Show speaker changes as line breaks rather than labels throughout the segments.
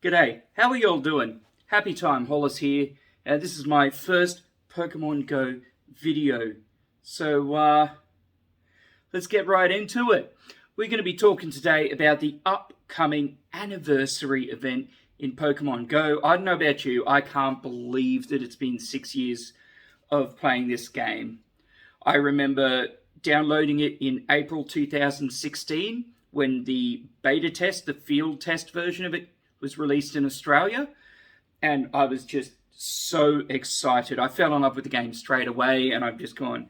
G'day, how are you all doing? Happy Time Hollis here. This is my first Pokemon Go video. So let's get right into it. We're going to be talking today about the upcoming anniversary event in Pokemon Go. I don't know about you, I can't believe that it's been 6 years of playing this game. I remember downloading it in April 2016 when the beta test, the field test version of it was released in Australia, and I was just so excited. I fell in love with the game straight away, and I've just gone,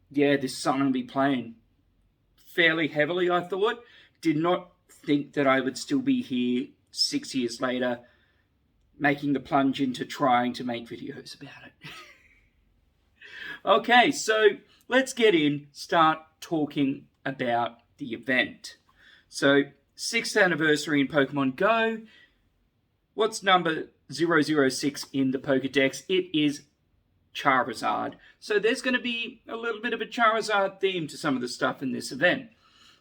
yeah, this is something I'll be playing fairly heavily, I thought. Did not think that I would still be here 6 years later, making the plunge into trying to make videos about it. Okay, so let's start talking about the event. So, 6th anniversary in Pokemon Go. What's number 006 in the Pokedex? It is Charizard. So there's going to be a little bit of a Charizard theme to some of the stuff in this event.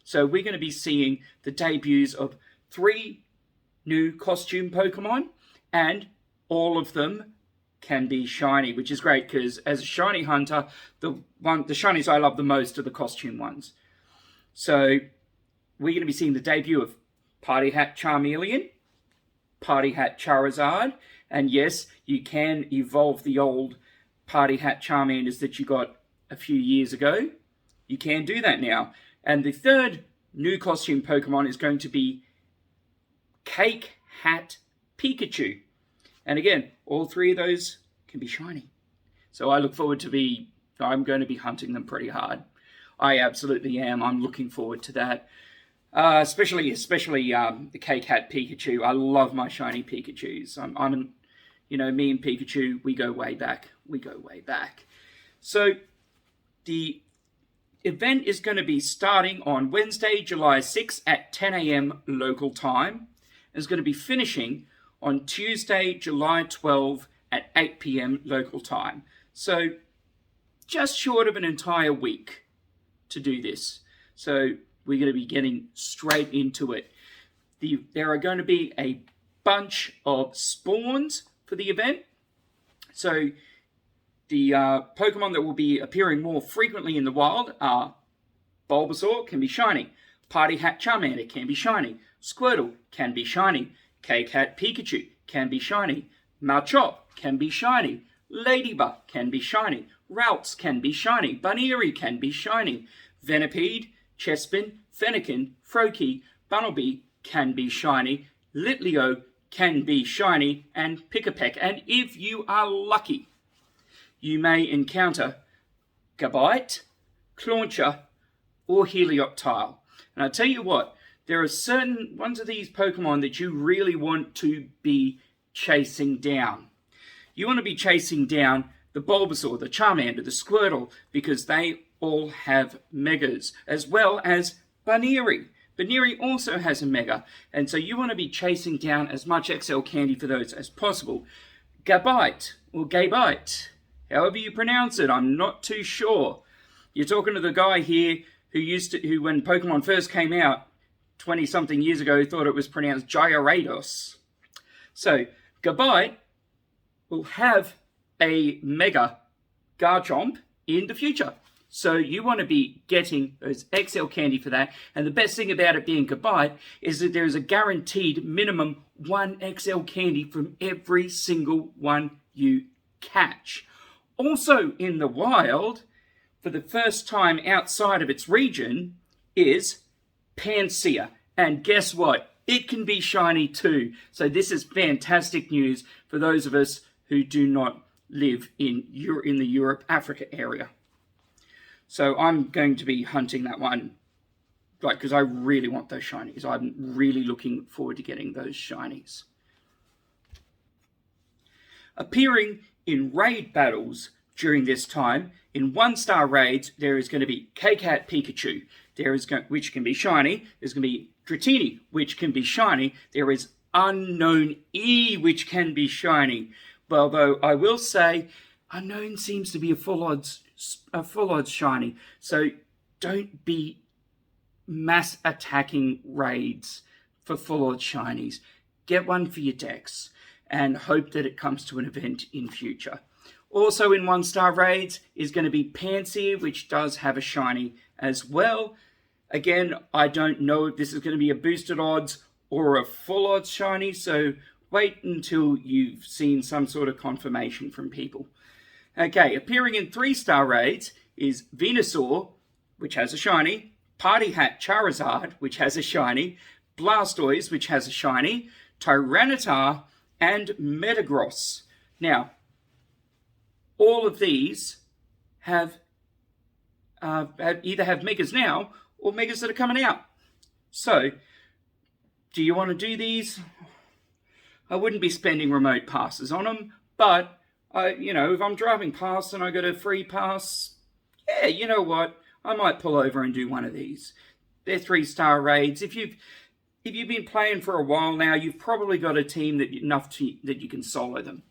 So we're going to be seeing the debuts of 3 new costume Pokemon, and all of them can be shiny, which is great because as a shiny hunter, the shinies I love the most are the costume ones. So we're going to be seeing the debut of Party Hat Charmeleon, Party Hat Charizard, and yes, you can evolve the old Party Hat Charmanders that you got a few years ago. You can do that now. And the third new costume Pokemon is going to be Cake Hat Pikachu. And again, all 3 of those can be shiny. So I look forward to I'm going to be hunting them pretty hard. I absolutely am. I'm looking forward to that. Especially the Cake Hat Pikachu. I love my shiny Pikachus. Me and Pikachu, we go way back. So the event is going to be starting on Wednesday, July 6th at 10 a.m. local time. It's going to be finishing on Tuesday, July 12th at 8 p.m. local time. So just short of an entire week to do this. So we're going to be getting straight into it. There are going to be a bunch of spawns for the event. So the Pokemon that will be appearing more frequently in the wild are Bulbasaur, can be shiny. Party Hat Charmander can be shiny. Squirtle can be shiny. Cake Hat Pikachu can be shiny. Machop can be shiny. Ladybug can be shiny. Routes can be shiny. Buneary can be shiny. Venipede, Chespin, Fennekin, Froakie, Bunnelby can be shiny. Litleo can be shiny. And Pick-a-Peck. And if you are lucky, you may encounter Gabite, Clauncher, or Helioptile. And I tell you what, there are certain ones of these Pokemon that you really want to be chasing down. You want to be chasing down the Bulbasaur, the Charmander, the Squirtle, because they all have megas, as well as Buneary. Buneary also has a mega, and so you want to be chasing down as much XL candy for those as possible. Gabite, or Gabite, however you pronounce it, I'm not too sure. You're talking to the guy here who when Pokemon first came out 20-something years ago, thought it was pronounced Gyarados. So, Gabite will have a Mega Garchomp in the future. So you want to be getting those XL candy for that. And the best thing about it being Gabite is that there is a guaranteed minimum 1 XL candy from every single one you catch. Also in the wild, for the first time outside of its region, is Pansear. And guess what? It can be shiny too. So this is fantastic news for those of us who do not live in the Europe-Africa area. So I'm going to be hunting that one, because I really want those shinies. I'm really looking forward to getting those shinies. Appearing in raid battles during this time, in 1-star raids, there is going to be Cake Hat Pikachu, which can be shiny. There's going to be Dratini, which can be shiny. There is Unknown E, which can be shiny. Well, though, I will say, Unknown seems to be a full odds shiny. So don't be mass attacking raids for full odds shinies. get one for your decks and hope that it comes to an event in future. Also in 1-star raids is going to be Pansear, which does have a shiny as well. Again, I don't know if this is going to be a boosted odds or a full odds shiny, so wait until you've seen some sort of confirmation from people. Okay, appearing in 3-star raids is Venusaur, which has a shiny, Party Hat Charizard, which has a shiny, Blastoise, which has a shiny, Tyranitar, and Metagross. Now, all of these have either have Megas now or Megas that are coming out. So, do you want to do these? I wouldn't be spending remote passes on them, but if I'm driving past and I got a free pass, yeah, you know what? I might pull over and do one of these. They're 3-star raids. If you've been playing for a while now, you've probably got a team that you can solo them.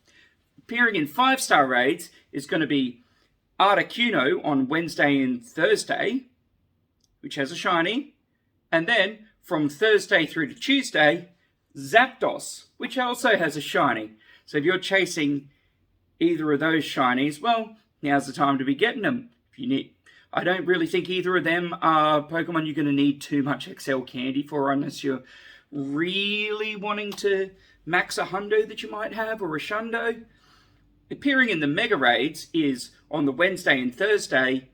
Appearing in 5-star raids is going to be Articuno on Wednesday and Thursday, which has a shiny. And then from Thursday through to Tuesday, Zapdos, which also has a shiny. So if you're chasing either of those shinies, well, now's the time to be getting them. I don't really think either of them are Pokemon you're going to need too much XL candy for, unless you're really wanting to max a hundo that you might have, or a shundo. Appearing in the Mega Raids is, on the Wednesday and Thursday,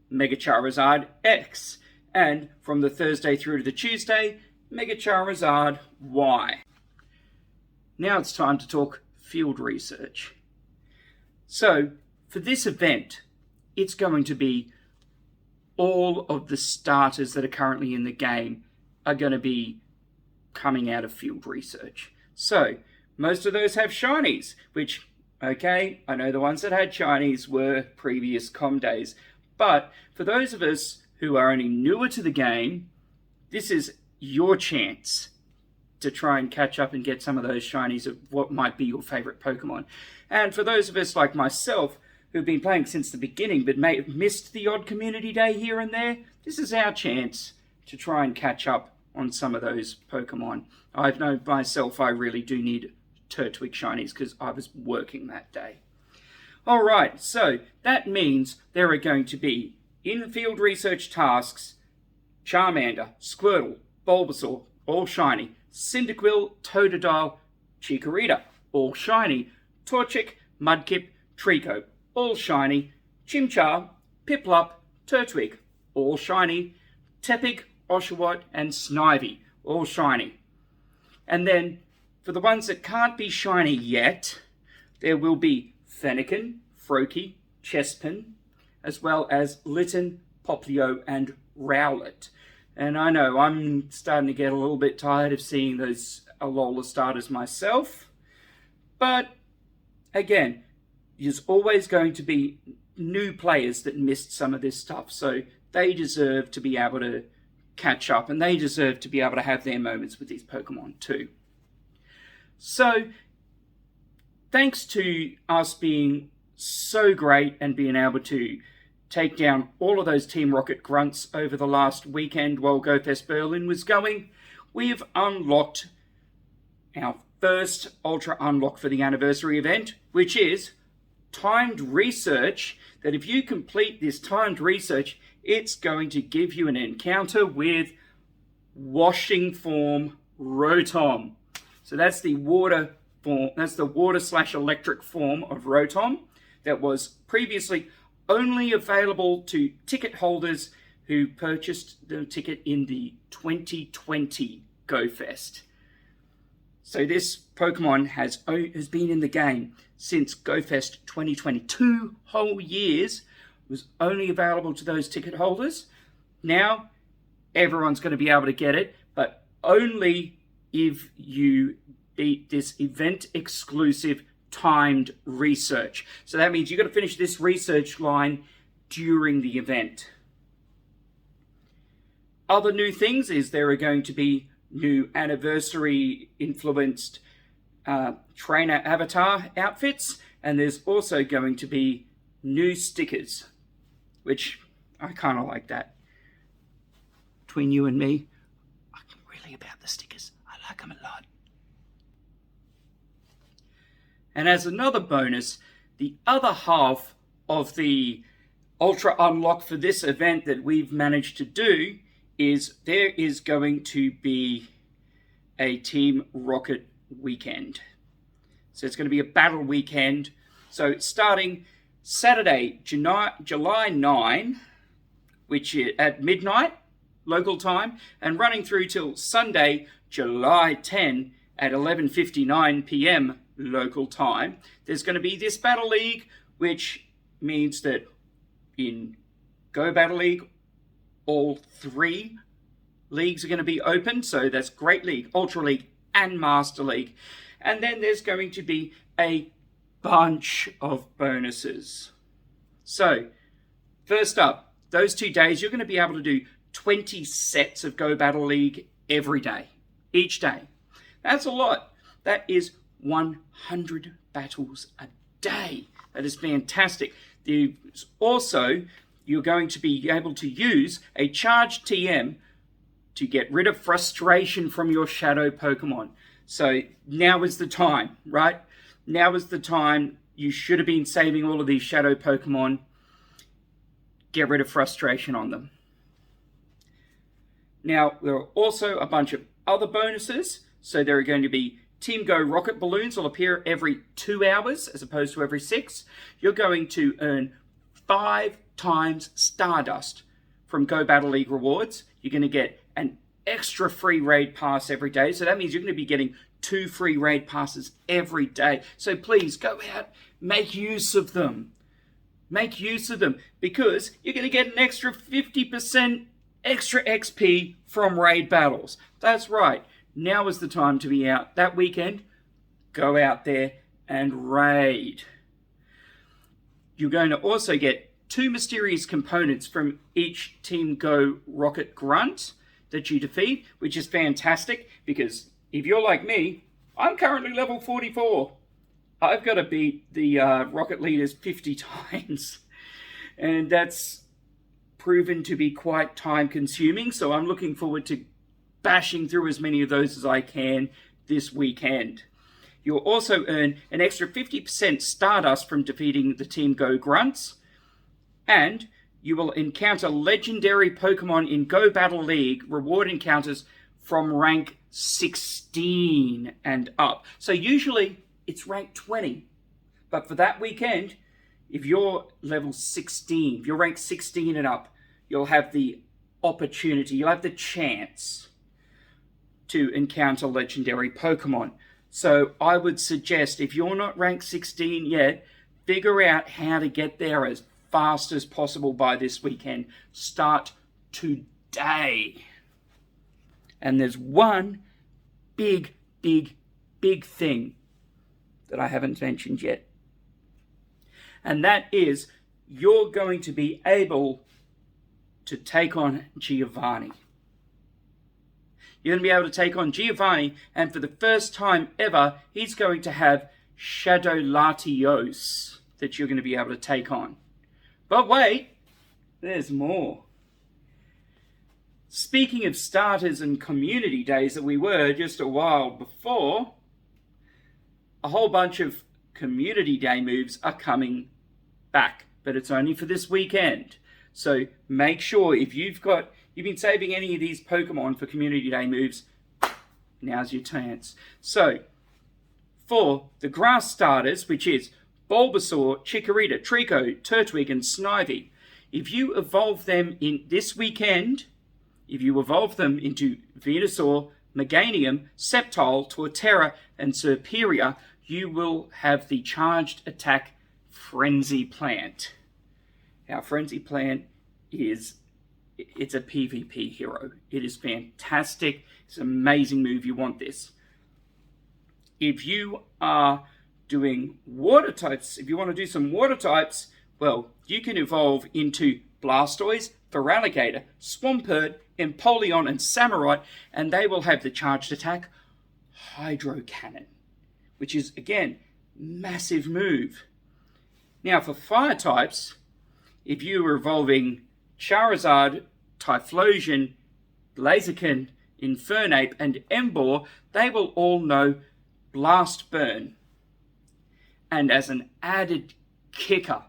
Mega Charizard X. And from the Thursday through to the Tuesday, Mega Charizard Y. Now it's time to talk field research. So, for this event, it's going to be all of the starters that are currently in the game are going to be coming out of field research. So, most of those have shinies, which, okay, I know the ones that had shinies were previous com days. But for those of us who are only newer to the game, this is your chance to try and catch up and get some of those shinies of what might be your favorite Pokemon. And for those of us like myself, who've been playing since the beginning but may have missed the odd community day here and there, this is our chance to try and catch up on some of those Pokemon. I've known myself I really do need Turtwig shinies because I was working that day. Alright, so that means there are going to be in-field research tasks: Charmander, Squirtle, Bulbasaur, all shiny, Cyndaquil, Totodile, Chikorita, all shiny, Torchic, Mudkip, Trico, all shiny, Chimchar, Piplup, Turtwig, all shiny, Tepig, Oshawott, and Snivy, all shiny. And then, for the ones that can't be shiny yet, there will be Fennekin, Froakie, Chespin, as well as Litten, Poplio, and Rowlet. And I know I'm starting to get a little bit tired of seeing those Alola starters myself, but again, there's always going to be new players that missed some of this stuff, so they deserve to be able to catch up, and they deserve to be able to have their moments with these Pokemon too. So, thanks to us being so great and being able to take down all of those Team Rocket grunts over the last weekend while GoFest Berlin was going, we've unlocked our first Ultra Unlock for the anniversary event, which is timed research. That if you complete this timed research, it's going to give you an encounter with Washing Form Rotom. So that's the water form, that's the water/electric form of Rotom that was previously only available to ticket holders who purchased the ticket in the 2020 GoFest. So this Pokemon has been in the game since GoFest 2022 whole years. It was only available to those ticket holders. Now, everyone's going to be able to get it, but only if you beat this event-exclusive timed research. So that means you've got to finish this research line during the event. Other new things is there are going to be new anniversary-influenced trainer avatar outfits, and there's also going to be new stickers, which I kind of like that. Between you and me, I'm really about the stickers. I like them a lot. And as another bonus, the other half of the Ultra Unlock for this event that we've managed to do is there is going to be a Team Rocket weekend. So it's going to be a battle weekend. So starting Saturday, July 9, which is at midnight local time, and running through till Sunday, July 10 at 11:59 p.m. local time, there's going to be this Battle League, which means that in Go Battle League, all 3 leagues are going to be open. So that's Great League, Ultra League, and Master League. And then there's going to be a bunch of bonuses. So, first up, those 2 days, you're going to be able to do 20 sets of Go Battle League every day, each day. That's a lot. That is 100 battles a day. That is fantastic. There's also, you're going to be able to use a charged TM to get rid of frustration from your shadow Pokemon. So now is the time, right? Now is the time. You should have been saving all of these shadow Pokemon. Get rid of frustration on them. Now, there are also a bunch of other bonuses. So there are going to be Team Go rocket balloons will appear every 2 hours as opposed to every 6. You're going to earn 5 times Stardust from Go Battle League rewards. You're going to get an extra free raid pass every day. So that means you're going to be getting 2 free raid passes every day. So please go out, make use of them. Make use of them because you're going to get an extra 50% extra XP from raid battles. That's right. Now is the time to be out that weekend. Go out there and raid. You're going to also get 2 mysterious components from each Team Go Rocket Grunt that you defeat, which is fantastic because if you're like me, I'm currently level 44. I've got to beat the Rocket Leaders 50 times. And that's proven to be quite time consuming. So I'm looking forward to bashing through as many of those as I can this weekend. You'll also earn an extra 50% Stardust from defeating the Team Go Grunts. And you will encounter legendary Pokemon in Go Battle League reward encounters from rank 16 and up. So usually it's rank 20. But for that weekend, if you're level 16, if you're rank 16 and up, you'll have the opportunity, you'll have the chance to encounter legendary Pokemon. So I would suggest, if you're not rank 16 yet, figure out how to get there as fast as possible by this weekend. Start today. And there's one big thing that I haven't mentioned yet. And that is, you're going to be able to take on Giovanni. You're going to be able to take on Giovanni, and for the first time ever, he's going to have Shadow Latios that you're going to be able to take on. But wait, there's more. Speaking of starters and community days that we were just a while before, a whole bunch of community day moves are coming back, but it's only for this weekend. So make sure if you've been saving any of these Pokemon for community day moves, now's your chance. So for the grass starters, which is Bulbasaur, Chikorita, Trico, Turtwig, and Snivy, if you evolve them in this weekend, if you evolve them into Venusaur, Meganium, Sceptile, Torterra, and Serperior, you will have the charged attack Frenzy Plant. Our Frenzy Plant it's a PvP hero. It is fantastic. It's an amazing move. You want this. If you are doing water types, if you want to do some water types, well, you can evolve into Blastoise, Feraligatr, Swampert, Empoleon, and Samurott, and they will have the charged attack Hydro Cannon, which is, again, massive move. Now, for fire types, if you are evolving Charizard, Typhlosion, Blaziken, Infernape, and Emboar, they will all know Blast Burn. And as an added kicker,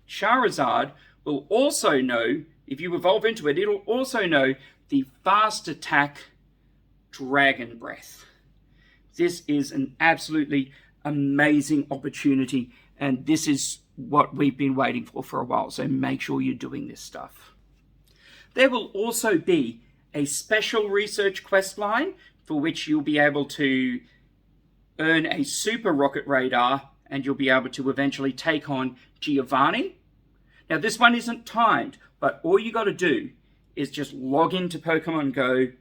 Charizard will also know, if you evolve into it, it'll also know the fast attack Dragon Breath. This is an absolutely amazing opportunity, and this is what we've been waiting for a while, so make sure you're doing this stuff. There will also be a special research quest line for which you'll be able to earn a Super Rocket Radar, and you'll be able to eventually take on Giovanni. Now, this one isn't timed, but all you got to do is just log into Pokemon Go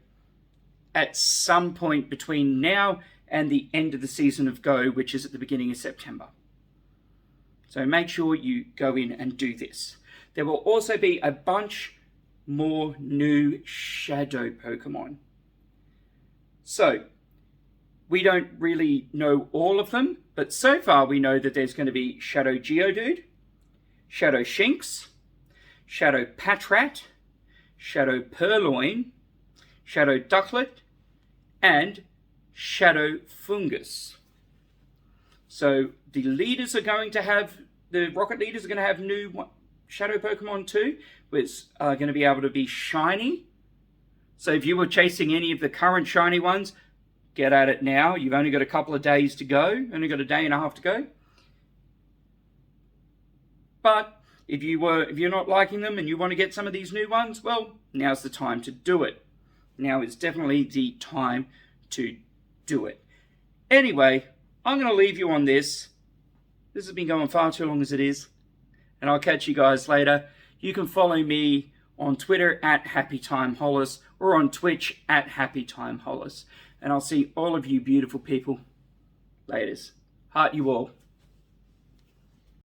at some point between now and the end of the season of Go, which is at the beginning of September. So make sure you go in and do this. There will also be a bunch more new Shadow Pokemon. So, we don't really know all of them, but so far we know that there's going to be Shadow Geodude, Shadow Shinx, Shadow Patrat, Shadow Purloin, Shadow Ducklet, and Shadow Fungus. So the leaders are going to have, the Rocket leaders are going to have new Shadow Pokemon too, which are going to be able to be shiny. So if you were chasing any of the current shiny ones, get at it now. You've only got a couple of days to go, only got a day and a half to go. But if you're not liking them and you want to get some of these new ones, well, now's the time to do it. Now is definitely the time to do it. Anyway, I'm going to leave you on this. This has been going far too long as it is. And I'll catch you guys later. You can follow me on Twitter at HappyTimeHollis or on Twitch at HappyTimeHollis. And I'll see all of you beautiful people. Laters. Heart you all.